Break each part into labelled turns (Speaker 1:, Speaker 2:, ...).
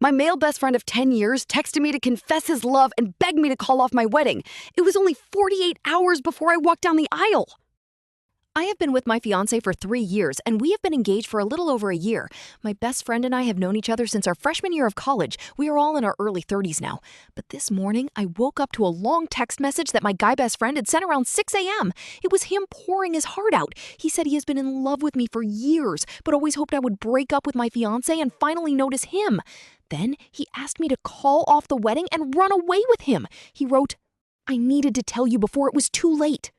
Speaker 1: My male best friend of 10 years texted me to confess his love and begged me to call off my wedding. It was only 48 hours before I walked down the aisle. I have been with my fiance for 3 years, and we have been engaged for a little over a year. My best friend and I have known each other since our freshman year of college. We are all in our early 30s now. But this morning, I woke up to a long text message that my guy best friend had sent around 6 a.m. It was him pouring his heart out. He said he has been in love with me for years, but always hoped I would break up with my fiance and finally notice him. Then he asked me to call off the wedding and run away with him. He wrote, "I needed to tell you before it was too late."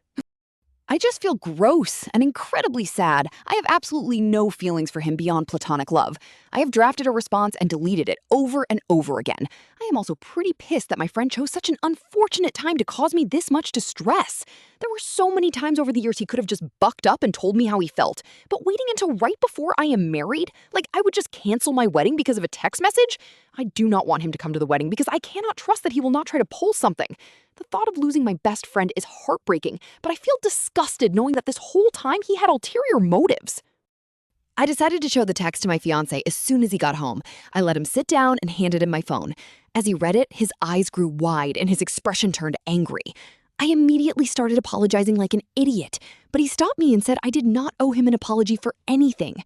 Speaker 1: I just feel gross and incredibly sad. I have absolutely no feelings for him beyond platonic love. I have drafted a response and deleted it over and over again. I am also pretty pissed that my friend chose such an unfortunate time to cause me this much distress. There were so many times over the years he could have just bucked up and told me how he felt. But waiting until right before I am married? Like I would just cancel my wedding because of a text message? I do not want him to come to the wedding because I cannot trust that he will not try to pull something. The thought of losing my best friend is heartbreaking, but I feel disgusted knowing that this whole time he had ulterior motives. I decided to show the text to my fiancé as soon as he got home. I let him sit down and handed him my phone. As he read it, his eyes grew wide and his expression turned angry. I immediately started apologizing like an idiot, but he stopped me and said I did not owe him an apology for anything.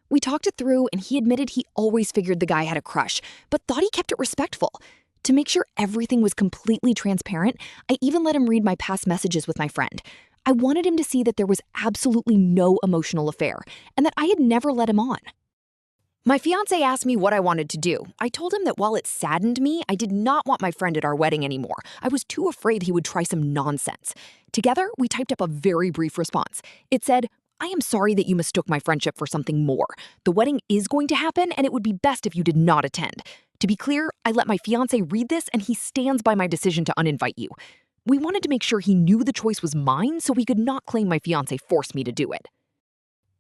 Speaker 1: We talked it through and he admitted he always figured the guy had a crush, but thought he kept it respectful. To make sure everything was completely transparent, I even let him read my past messages with my friend. I wanted him to see that there was absolutely no emotional affair and that I had never led him on. My fiancé asked me what I wanted to do. I told him that while it saddened me, I did not want my friend at our wedding anymore. I was too afraid he would try some nonsense. Together, we typed up a very brief response. It said, "I am sorry that you mistook my friendship for something more. The wedding is going to happen and it would be best if you did not attend. To be clear, I let my fiancé read this and he stands by my decision to uninvite you." We wanted to make sure he knew the choice was mine so he could not claim my fiancé forced me to do it.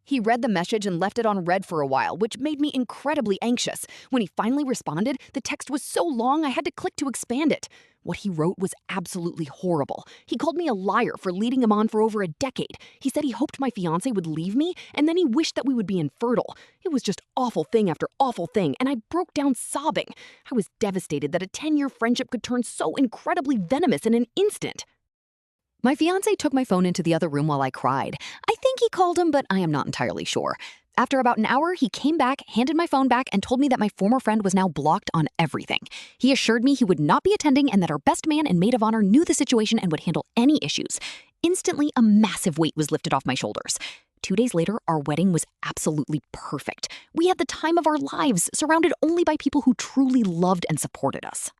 Speaker 1: He read the message and left it on read for a while, which made me incredibly anxious. When he finally responded, the text was so long I had to click to expand it. What he wrote was absolutely horrible. He called me a liar for leading him on for over a decade. He said he hoped my fiancé would leave me, and then he wished that we would be infertile. It was just awful thing after awful thing, and I broke down sobbing. I was devastated that a 10-year friendship could turn so incredibly venomous in an instant. My fiancé took my phone into the other room while I cried. I think he called him, but I am not entirely sure. After about an hour, he came back, handed my phone back, and told me that my former friend was now blocked on everything. He assured me he would not be attending and that our best man and maid of honor knew the situation and would handle any issues. Instantly, a massive weight was lifted off my shoulders. 2 days later, our wedding was absolutely perfect. We had the time of our lives, surrounded only by people who truly loved and supported us.